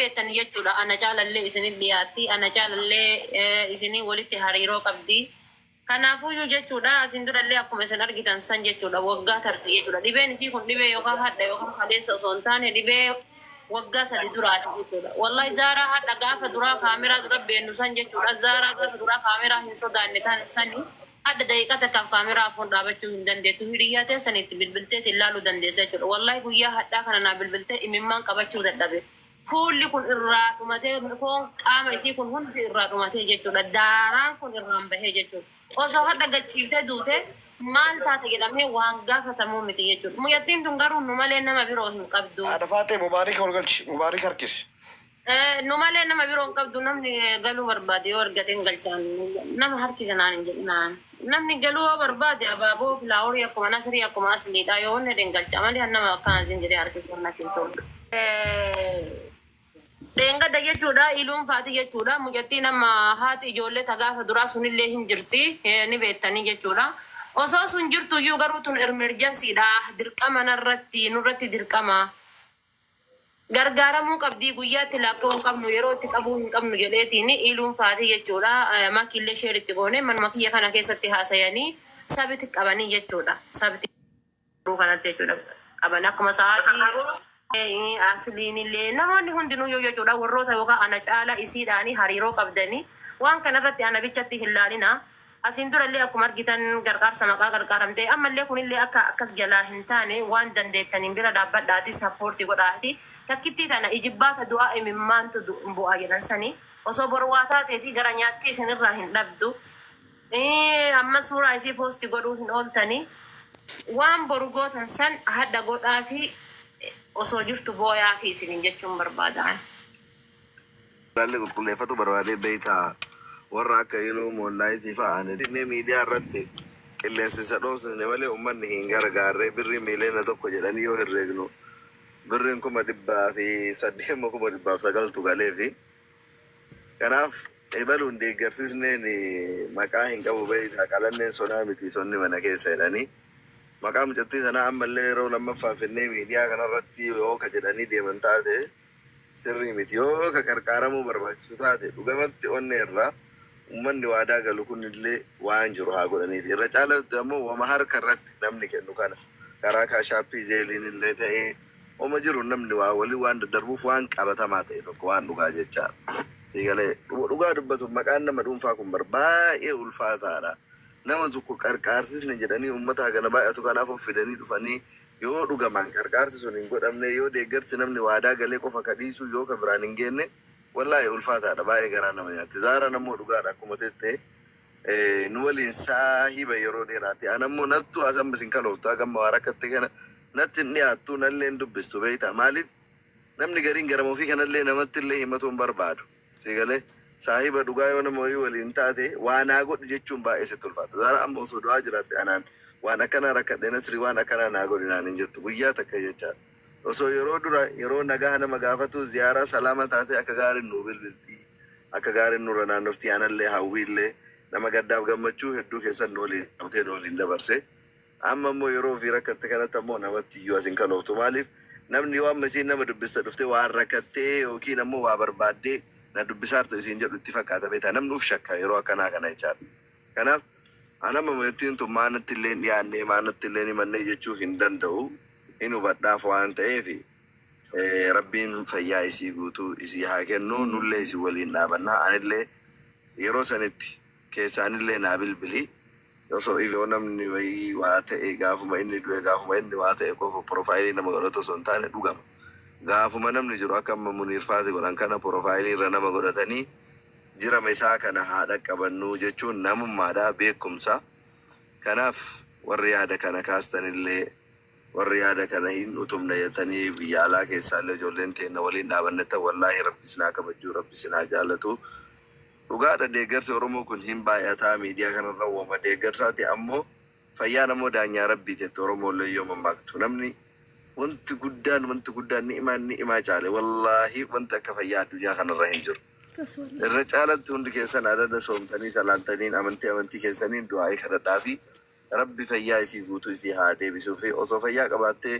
beektan jechuudha. Ana caalallee isinit dhiyaatti. Ana caalallee isinii walitti hariiroo qabdi. Kanaafuu jechuudha asin durallee akkuma isin argitan san jechuudha waggaa tarti jechuudha. Dhibeen isii kun dhibee yookaan hadha yookaan haleessa osoo hin taane dhibee waggaa sadi duraati jechuudha. Wallahi Zaaraa hadha gaafa duraa kaameraa dura beennu san jechuudha. Zaaraa gaafa duraa kaameraa hin sodaanne taane sani hadda daqiiqaa takkaaf kaameraa afuun dhaabachuu hin dandeettu. Hiriyaa teessanitti bilbiltee ilaaluu dandeessa jechuudha. Wallahi guyyaa hadhaa kana naa bilbiltee imimmaan qabachuu dadhabe. Fuulli kun irraa dhumatee foon qaama isii kun hundi irraa dhumatee jechuudha. Daaraan kun irraan bahee jechuudha. Osoo hadda gachiiftee duute maal taate jedhamee waan gaafatamuu miti jechuudha. Muyyattiin tun garuu nu malee nama biroo hin qabdu. Haadha Faatee Mubaarik Olgalchi Mubaarik harkisi. Nu malee nama biroo hin qabdu namni galuu barbaade yoo argateen galchaan nama harkisa naan hin jedhinaan. Namni galuu barbaade abaaboo filaaworii akkuma nasirii akkuma asliidha yoo inni hin galcha malee nama akkaan isin jedhee harkisa natiin ta'udha. Dengada jechuudha iluun faati jechuudha mucattii nama haati ijoollee tagaafa duraa sunillee hin jirti ni beektanii jechuudha. Osoo sun jirtu iyyuu garuu tun emergensiidha dirqama nurratti dirqama. Gargaaramuu qabdii guyyaatti laakkoo hin qabnu yeroo itti qabuu hin qabnu jedheetiin iluun faati jechuudha. Makiillee sheeritti goone manuma kiyya kana keessatti haasayanii sabiti qabanii jechuudha. Sabiti kanatti jechuudha qaban akkuma sa'aatii. Asliin illee namoonni hundinuu yoo jechuudha warroota yookaan ana caala isiidhaanii hariiroo qabdanii waan kanarratti ana bichatti hin laalina. Asin durallee akkuma argitan gargaarsa maqaa gargaaramtee ammallee kunillee akka akkas jalaa hin taane waan dandeettaniin bira dhaabbadhaati sappoortii godhaati. Takkittii tana ijibbaata du'aa imimmaantu bu'aa jedhan sanii osoo borwaa taateetii gara nyaatti isinirraa hin dhabdu. Amma suuraa isii poosti godhuu hin ooltanii waan boru gootan san hadda godhaa fi osoo jirtu booyaa fi isinin jechuun barbaadan. Dhalli qulqulleeffatu barbaadee beektaa warra akka iluu moonlaayitii fa'aan dinne miidiyaa irratti qilleensisa dhoofsisne malee uummanni hin gargaarree birrii miiliyoona tokko jedhanii yoo herreegnu birriin 8,809 galee fi kanaaf ebaluun deeggarsisneen maqaa hin qabu beektaa qalanneen sonaa miti sonni mana keessa jedhanii. Maqaa mucattii sanaa ammallee yeroo lammaffaa finnee miidiyaa kanarratti yoo ka jedhanii deeman taate sirrii miti yoo ka qarqaaramuu barbaachisu taate dhugamatti onne irraa uummanni waadaa galu kunillee waan jiru haa godhaniif irra caalatti ammoo wama harka irratti namni kennu kana karaa kaashaappii zeeliin illee ta'ee oma jiru namni waa walii waan daddarbuuf waan qabatamaa ta'e tokko waan dhugaa jechaa siigalee dhugaa dubbatu maqaan nama dhuunfaa kun baay'ee ulfaataadha. Nama tokko qarqaarsisne jedhanii uummata hagana baay'atu kanaaf of fidanii dhufanii yoo dhugamaan qarqaarsi sun hin godhamne yoo deeggarsi namni waadaa galee qofa kadhiisu yoo ka biraan hin geenne wallahi ulfaataadha baay'ee garaa nama nyaatti. Zaara nammoo dhugaadha akkuma tettee nu waliin saahiba yeroo dheeraati. Anammoo nattu asamba sin kalooftu hagamma waa rakkatte kana natti hin dhiyaattu nallee hin dubbistu beektaa maaliif namni gariin garam ofii kanallee namatti illee himatu hin barbaadu. Siigalee saahiba dhugaa yoo nama waliin taate waan haa godhu jechuun baay'ee sitti ulfaata. Zaara amma osoo du'aa jiraatte anaan waan akkanaa rakkadhe nasri waan akkanaa naa godhi naan hin jettu guyyaa takka jechaadha. Osoo yeroo dura yeroo nagaa nama gaafatu ziyaaraa salaama taate akka gaariin nu bilbilti akka gaariin nurra naannofti aanallee hawwiillee nama gaddaaf gammachuu hedduu keessan nu waliin qabtee nu waliin dabarse. Amma immoo yeroo ofii rakkatte kanatti ammoo namatti iyyuu asin kalooftu maaliif namni waan masiin nama dubbista dhufte waan rakkattee yookiin ammoo waa barbaaddee na dubbisaartu isin jedhu itti fakkaata beektaa namni uf shakka yeroo akkanaa kana jechaadha. Kanaaf anama mo'ettiin tun maanatti illee dhiyaannee maanatti illee himannee jechuu hin danda'u hin hubadhaaf waan ta'eef rabbiin fayyaa isii guutuu isii haa kennu nullee isii waliin dhaabannaa anillee yeroo sanitti keessaanillee naa bilbilii osoo yoo namni wayii waa ta'e gaafuma inni du'e gaafuma inni waa ta'e qofa profaayilii nama godhatu osoo hin taane dhugama. Gaafuma namni jiru akka amma Muniirfaati godhan kana profaayilii irra nama godhatanii jirama isaa kana haa dhaqqabannuu jechuun namummaadhaa beekumsa. Kanaaf warri yaada kana kaastanillee warri yaada kana hin utumne jettanii biyya alaa keessaallee ijoolleen teenna waliin dhaabannetta wallaahi rabbi sinaa kabajuu rabbi sinaa jaallatu. Dhugaadha deeggarsi Oromoo kun hin baay'ataa miidiyaa kanarra uumama deeggarsaati ammoo fayyaa namoo daanyaa rabbii jetti Oromoollee yoo mammaaktu namni wanti guddaan ni'imaa caale wallaahi wanti akka fayyaa addunyaa kanarra hin jiru. Irra caalatti hundi keessan adada soomtanii salaantaniin amantii keessaniin du'aa'ii kadhadhaa fi rabbi fayyaa isii guutuu isii haa deebisuu fi osoo fayyaa qabaattee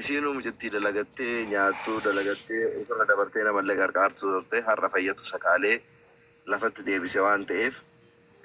isiinuu mucattii dalagattee nyaattuu dalagattee ofirra dabartee namallee gargaartuu turte har'a fayyatu sakaalee lafatti deebise waan ta'eef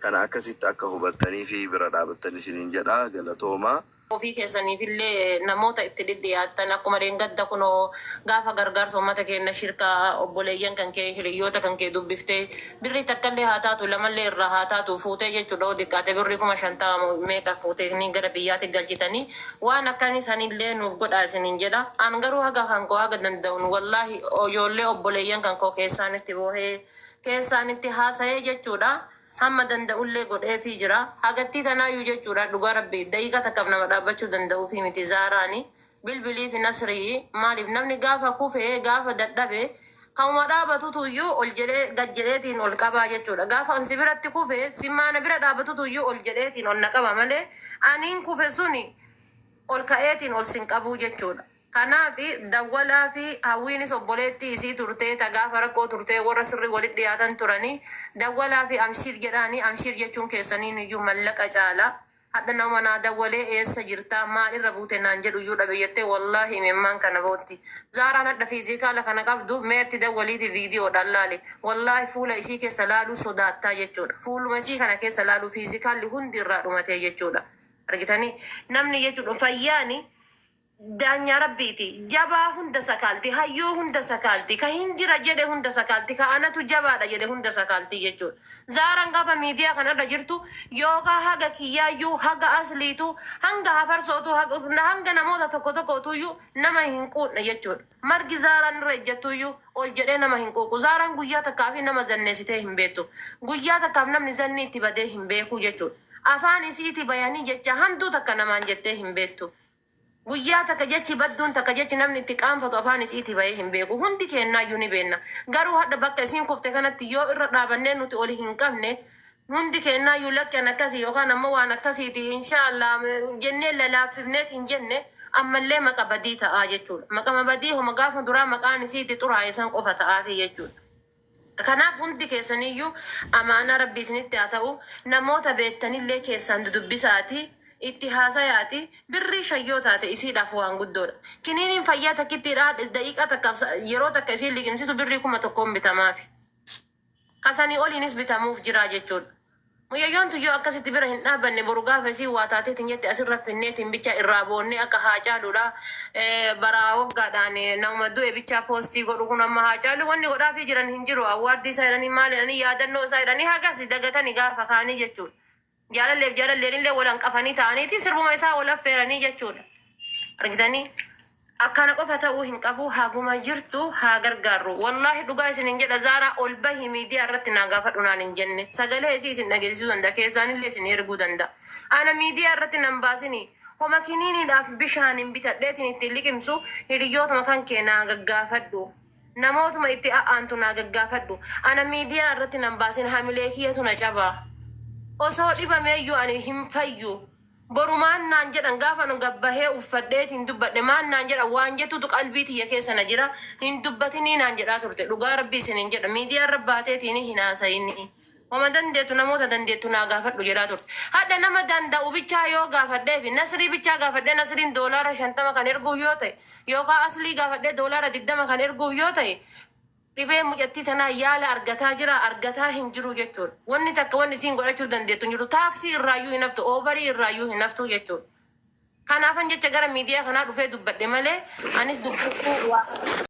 kana akkasitti akka hubattanii fi bira dhaabattanii isiniin jedha galatoomaa. Ofii keessaniifillee namoota itti dhidhiyaatan akkuma deengadda kunoo gaafa gargaarsa uummata keenya shirkaa obboleeyyan kan kee hiriyoota kan kee dubbiftee birrii takkallee haa taatu lamallee irraa haa taatu fuutee jechuudha xiqqaate birrii 50 meeqa fuutee ni gara biyyaatti galchitanii waan akkanii sanillee nuuf godhaa isiniin jedha. An garuu haga kan koo haga danda'uun wallaahi ijoollee obboleeyyan kan koo keessaanitti boohee keessaanitti haasa'ee jechuudha. Hamma danda'ullee godheefii jira. Hagattii tanaayyuu jechuudha dhugaa rabbii daqiiqa takkaaf nama dhaabbachuu danda'uu fi miti zaaraani bilbilii fi nasrii maaliif namni gaafa kufee gaafa dadhabe kanuma dhaabatutuyyuu ol jedhee gad jedheetiin ol qabaa jechuudha. Gaafa ansi biratti kufee simmaana bira dhaabatutuyyuu ol jedheetiin ol na qaba malee aniin kufe suni ol ka'eetiin ol sin qabuu jechuudha. Kanaafi dawwalaa fi hawwiinis obboleettii isii turtee gaafa rakkoo turtee warra sirri walitti dhiyaatan turanii dawwalaa fi amshiir jedhaanii amshiir jechuun keessaniin iyyuu mallaqa caala. Hadda nama naa dawwalee eessa jirtaa maalirra buute naan jedhu iyyuu dhabe jettee wallaahi mimmaan kana bootti. Zaaraan hadda fiizikaala kana qabdu meetti dawwaliiti viidiyoodhaan laale wallaahi fuula isii keessa laaluu sodaattaa jechuudha. Fuuluma isii kana keessa laaluu fiizikaalli hundi irraa dhumatee jechuudha. Argitanii namni jechuudha fayyaani. Daanya rabbiiti jabaa hunda sakaalti hayyoo hunda sakaalti ka hinjira jedhe hunda sakaalti ka anatu jabaadha jedhe hunda sakaalti jechuudha. Zaaraan gaafa miidiyaa kanarra jirtu yookaan haga kiyyaayyuu haga asliitu hanga hafarsootu hanga namoota tokko tokkootuyyuu nama hin quudne jechuudha. Margi zaaraan irra ejjattuyyuu ol jedhee nama hin quuqu. Zaaraan guyyaa takkaaf nama zanneessitee hin beektu. Guyyaa takkaaf namni zanni itti badee hin beeku jechuudha. Afaan isiiti bayanii jecha hamtuu takka namaan jettee hin beektu. Guyyaa takka jechi badduun takka jechi namni itti qaanfatu afaan isiiti bahee hin beeku. Hundi kennaayyuu ni beenna. Garuu hadda bakka isiin kufte kanatti yoo irra dhaabannee nuti oli hin qabne hundi kennaayyuu lakkeen akkasii yookaan ammoo waan akkasiiti inshaallah jennee lalaafifneet hin jenne ammallee maqa badii ta'aa jechuudha. Maqama badii homa gaafa duraa maqaan isiiti xuraa'e san qofa ta'aafi jechuudha. Kanaaf hundi keessaniyyuu amaana rabbii isinitti haa ta'u namoota beektanillee keessaan dudubbisaati. Itti haasayaati birrii shayyoo taate isiidhaaf waan guddoodha. Kiniiniin fayyaa takkittiidhaa daqiiqaa takka yeroo takka isiin liqimsitu birrii 1,000 bitamaafi. Kasanii oliinis bitamuuf jira jechuudha. Muyyayyoon tuyyoo akkasitti bira hin dhaabbanne boru gaafa isiin waa taateetiin jette asirra finneetiin bicha irraa boonnee akka haa caaluudha. Bara waggaadhaan nama du'e bichaa poostii godhu kun amma haa caalu wanni godhaafii jiran hin jiru. Awwaardii isaa jedhanii maal jedhanii yaadannoo isaa jedhanii hagas dagatanii gaafa kaanii jechuudha. Jaalalleen illee walan qafanii ta'aniiti sirbuma isaa wal affeeranii jechuudha. Argitanii akkana qofa ta'uu hin qabu haguma jirtu haa gargaarru. Wallaahi dhugaa isinin jedha Zaaraa ol bahi miidiyaa irratti naa gaafadhu naan hin jenne. Sagalee isii isin dhageessisuu danda'a keessaanillee isin erguu danda'a. Ana miidiyaa irratti nan baasini homa kiniiniidhaaf bishaan hin bitadheetiin itti liqimsu hiriyootuma kan kee naa gaggaafadhu. Namootuma itti a'aantu naa gaggaafadhu. Ana miidiyaa irratti nan baasin hamilee kiyyatu na cabaa. Osoo dhibameeyyuu ani hin fayyu. Boru maannaan jedhan gaafa nu gabbahee uffadheet hin dubbadhe maannaan jedhan waan jettutu qalbii tiyya keessa na jira hin dubbatinii naan jedhaa turte dhugaa rabbii isiniin jedha miidiyaa irra baateetiin hin haasayinii. Wama dandeettu namoota dandeettu naa gaafadhu jedhaa turte. Hadda nama danda'u bichaa yoo gaafadhee fi nasrii bichaa gaafadhee nasriin $50 kan erguuf yoo ta'e yookaan aslii gaafadhee $20 kan erguuf yoo ta'e dhibee mucattii tanaa yaala argataa jira argataa hin jiru jechuudha. Wanni takka wanni isiin godhachuu dandeettu hin jiru. Taaksii irraayyuu hin haftu oovarii irraayyuu hin haftu jechuudha. Kanaafan jecha gara miidiyaa kanaa dhufee dubbadhe malee anis dubbachuu